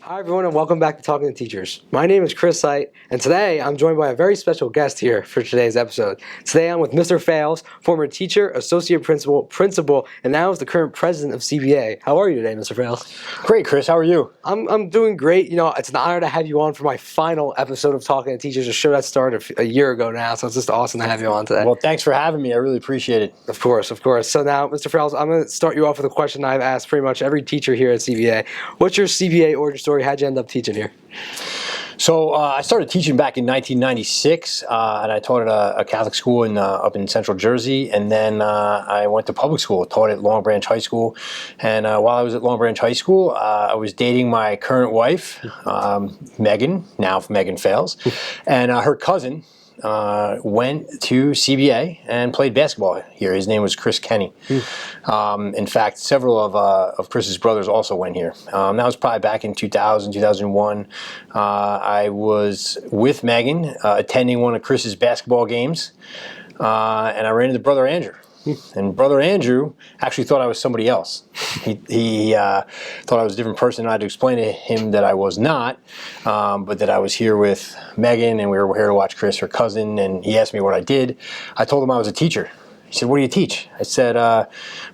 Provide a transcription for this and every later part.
Hi everyone and welcome back to Talking to Teachers. My name is Chris Sight and today I'm joined by a very special guest here for today's episode. Today I'm with Mr. Fales, former teacher, associate principal, and now is the current president of CBA. How are you today, Mr. Fales? Great, Chris. How are you? I'm doing great. You know, it's an honor to have you on for my final episode of Talking to Teachers, a show that started a year ago now, so it's just awesome to have you on today. Well, thanks for having me. I really appreciate it. Of course. So now, Mr. Fales, I'm going to start you off with a question I've asked pretty much every teacher here at CBA. What's your CBA origin story? How'd you end up teaching here? So I started teaching back in 1996, and I taught at a Catholic school up in Central Jersey, and then I went to public school, taught at Long Branch High School, and while I was at Long Branch High School, I was dating my current wife, Megan, now Megan Fales, and her cousin went to CBA and played basketball here. His name was Chris Kenny. In fact, several of Chris's brothers also went here. That was probably back in 2000, 2001. I was with Megan attending one of Chris's basketball games, and I ran into Brother Andrew. And Brother Andrew actually thought I was somebody else. He thought I was a different person. I had to explain to him that I was not, but that I was here with Megan, and we were here to watch Chris, her cousin, and he asked me what I did. I told him I was a teacher. He said, "What do you teach?" I said,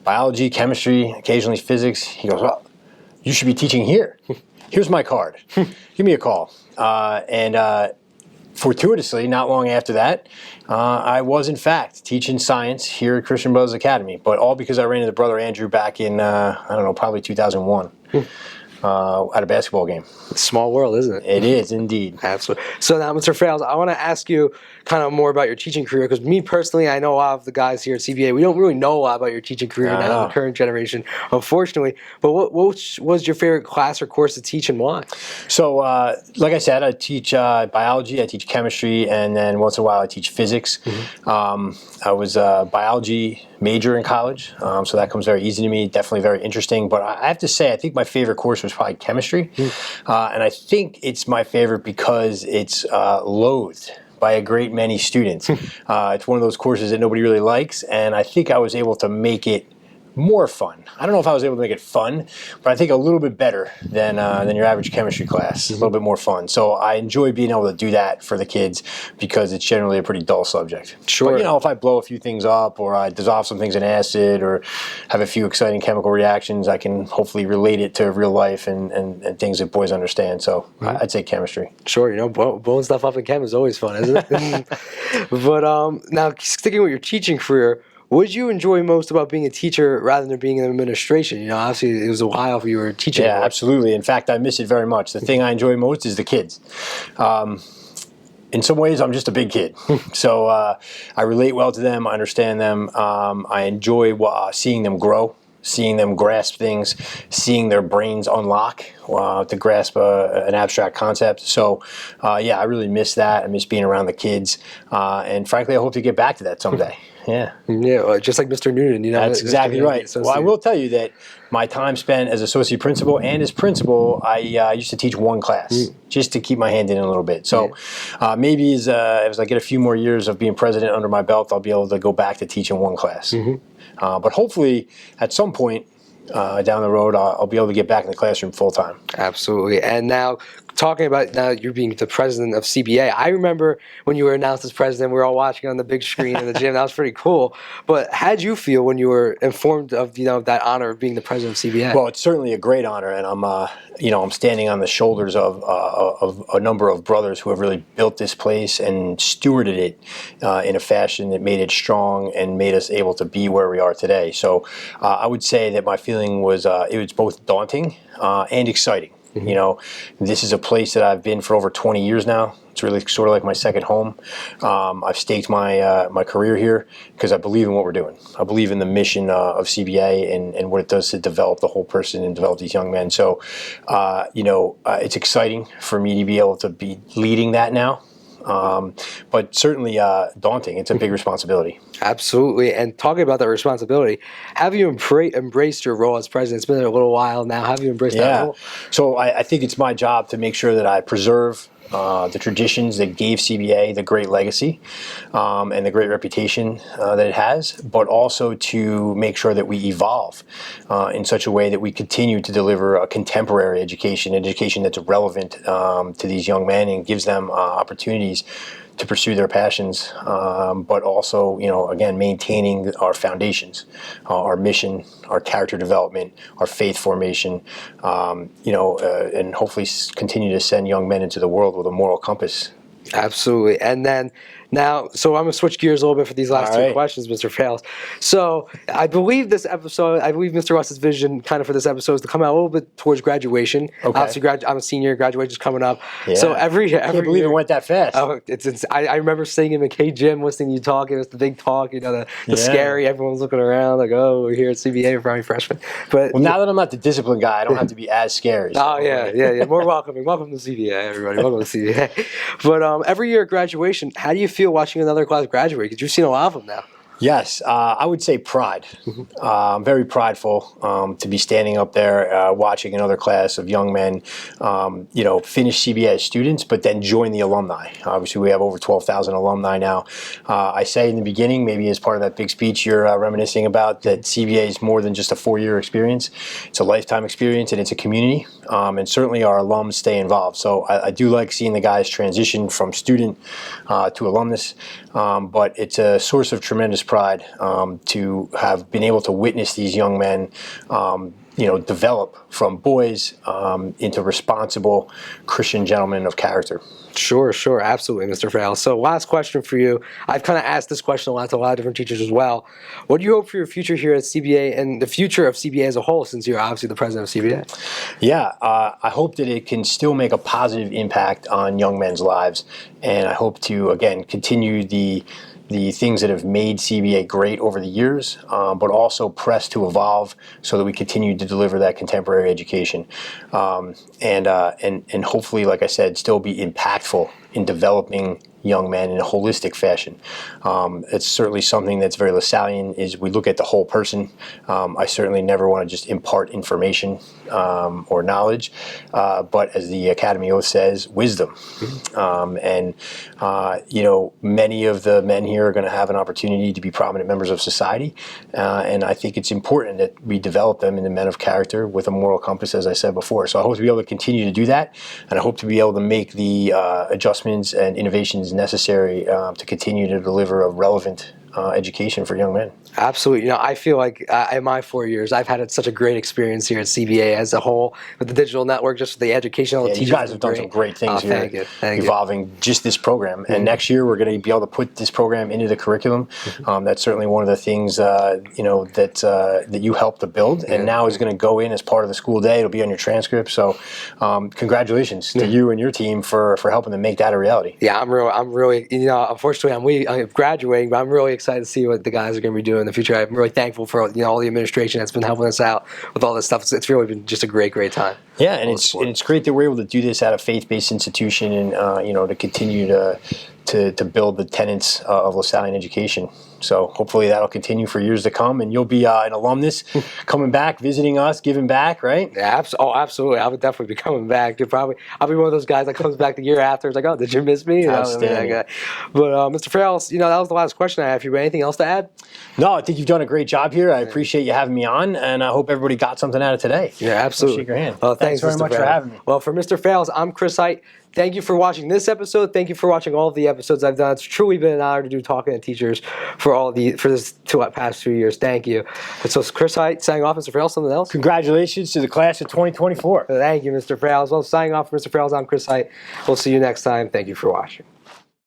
biology, chemistry, occasionally physics. He goes, "Well, you should be teaching here. Here's my card. Give me a call." Fortuitously, not long after that, I was in fact teaching science here at Christian Brothers Academy, but all because I ran into Brother Andrew back in, probably 2001 at a basketball game. Small world, isn't it? It is indeed. Absolutely. So now, Mr. Fales, I want to ask you kind of more about your teaching career, because me personally, I know a lot of the guys here at CBA, we don't really know a lot about your teaching career now in the current generation, unfortunately. But what was your favorite class or course to teach and why? So, like I said, I teach biology, I teach chemistry, and then once in a while I teach physics. I was a biology major in college, so that comes very easy to me, definitely very interesting. But I have to say, I think my favorite course was probably chemistry, and I think it's my favorite because it's loathed by a great many students. It's one of those courses that nobody really likes, and I think I was able to make it more fun. I don't know if I was able to make it fun, but I think a little bit better than your average chemistry class. A little bit more fun. So I enjoy being able to do that for the kids because it's generally a pretty dull subject. Sure. But, if I blow a few things up or I dissolve some things in acid or have a few exciting chemical reactions, I can hopefully relate it to real life and things that boys understand. So I'd say chemistry. Sure. Blowing stuff up in chem is always fun, isn't it? But now, sticking with your teaching career, what did you enjoy most about being a teacher rather than being in administration? Obviously it was a while you were teaching. Yeah, absolutely. In fact, I miss it very much. The thing I enjoy most is the kids. In some ways, I'm just a big kid. So I relate well to them. I understand them. I enjoy seeing them grow, seeing them grasp things, seeing their brains unlock to grasp an abstract concept. So, I really miss that. I miss being around the kids. And frankly, I hope to get back to that someday. Yeah, just like Mr. Noonan, That's exactly right. Well, I will tell you that my time spent as associate principal and as principal, I used to teach one class just to keep my hand in a little bit. So maybe as I get a few more years of being president under my belt, I'll be able to go back to teaching one class. But hopefully, at some point down the road, I'll be able to get back in the classroom full time. Absolutely. And now, talking about now you being the president of CBA, I remember when you were announced as president, we were all watching on the big screen in the gym. That was pretty cool. But how did you feel when you were informed of that honor of being the president of CBA? Well, it's certainly a great honor, and I'm standing on the shoulders of a number of brothers who have really built this place and stewarded it in a fashion that made it strong and made us able to be where we are today. So I would say that my feeling was it was both daunting and exciting. This is a place that I've been for over 20 years now. It's really sort of like my second home. I've staked my career here because I believe in what we're doing. I believe in the mission of CBA and what it does to develop the whole person and develop these young men. So, it's exciting for me to be able to be leading that now. But certainly daunting. It's a big responsibility. Absolutely. And talking about that responsibility, have you embraced your role as president? It's been a little while now. Have you embraced that role? So I think it's my job to make sure that I preserve the traditions that gave CBA the great legacy and the great reputation that it has, but also to make sure that we evolve in such a way that we continue to deliver a contemporary education, that's relevant to these young men and gives them opportunities to pursue their passions, but also, again, maintaining our foundations, our mission, our character development, our faith formation, and hopefully continue to send young men into the world with a moral compass. Absolutely. And then now, so I'm going to switch gears a little bit for these last two questions, Mr. Fales. So I believe Mr. Russ's vision kind of for this episode is to come out a little bit towards graduation. Okay. Obviously, I'm a senior, graduation's coming up. Yeah. So every I can't believe year, it went that fast. Oh, I remember sitting in the K gym listening to you talk. It was the big talk, the scary, everyone's looking around like, oh, we're here at CBA for our freshmen. But now that I'm not the discipline guy, I don't have to be as scary. So. Oh, yeah. More welcoming. Welcome to CBA, everybody. Welcome to CBA. But every year at graduation, how do you feel watching another class graduate? Because you've seen a lot of them now. Yes, I would say pride. I'm very prideful to be standing up there watching another class of young men, finish CBA as students, but then join the alumni. Obviously, we have over 12,000 alumni now. I say in the beginning, maybe as part of that big speech you're reminiscing about, that CBA is more than just a 4-year experience. It's a lifetime experience, and it's a community. And certainly our alums stay involved. So I do like seeing the guys transition from student to alumnus, but it's a source of tremendous pride to have been able to witness these young men develop from boys into responsible Christian gentlemen of character. Sure, absolutely, Mr. Fales. So last question for you. I've kind of asked this question a lot to a lot of different teachers as well. What do you hope for your future here at CBA and the future of CBA as a whole, since you're obviously the president of CBA? Yeah, I hope that it can still make a positive impact on young men's lives, and I hope to, again, continue the things that have made CBA great over the years, but also press to evolve so that we continue to deliver that contemporary education, and hopefully, like I said, still be impactful in developing young men in a holistic fashion. It's certainly something that's very Lasallian, is we look at the whole person. I certainly never want to just impart information or knowledge, but as the Academy Oath says, wisdom. Many of the men here are going to have an opportunity to be prominent members of society, and I think it's important that we develop them into men of character with a moral compass, as I said before. So I hope to be able to continue to do that, and I hope to be able to make the adjustments and innovations necessary to continue to deliver a relevant education for young men. Absolutely. I feel like in my 4 years, I've had such a great experience here at CBA as a whole, with the digital network, just the educational teachers. You guys have done some great things here, evolving just this program. And next year, we're going to be able to put this program into the curriculum. That's certainly one of the things that you helped to build, and now is going to go in as part of the school day. It'll be on your transcript. So, congratulations to you and your team for helping to make that a reality. Yeah, I'm really. Unfortunately, I'm graduating, but I'm really excited to see what the guys are going to be doing in the future. I'm really thankful for all the administration that's been helping us out with all this stuff. It's really been just a great time. Yeah, and it's great that we're able to do this at a faith-based institution, and to continue to build the tenets of Lasallian education. So hopefully that'll continue for years to come, and you'll be an alumnus coming back, visiting us, giving back, right? Yeah, absolutely. I would definitely be coming back. I'll be one of those guys that comes back the year after. It's like, oh, did you miss me? Outstanding. But Mr. Fales, that was the last question I have for you. Anything else to add? No, I think you've done a great job here. I appreciate you having me on, and I hope everybody got something out of today. Yeah, absolutely. Shake your hand. Well, thanks very much for having me. Well, for Mr. Fales, I'm Chris Height. Thank you for watching this episode. Thank you for watching all of the episodes I've done. It's truly been an honor to do Talking to Teachers for this past 2 years. Thank you. And so Chris Height signing off. Mr. Fales, something else? Congratulations to the class of 2024. Thank you, Mr. Fales. Well, signing off for Mr. Fales, I'm Chris Height. We'll see you next time. Thank you for watching.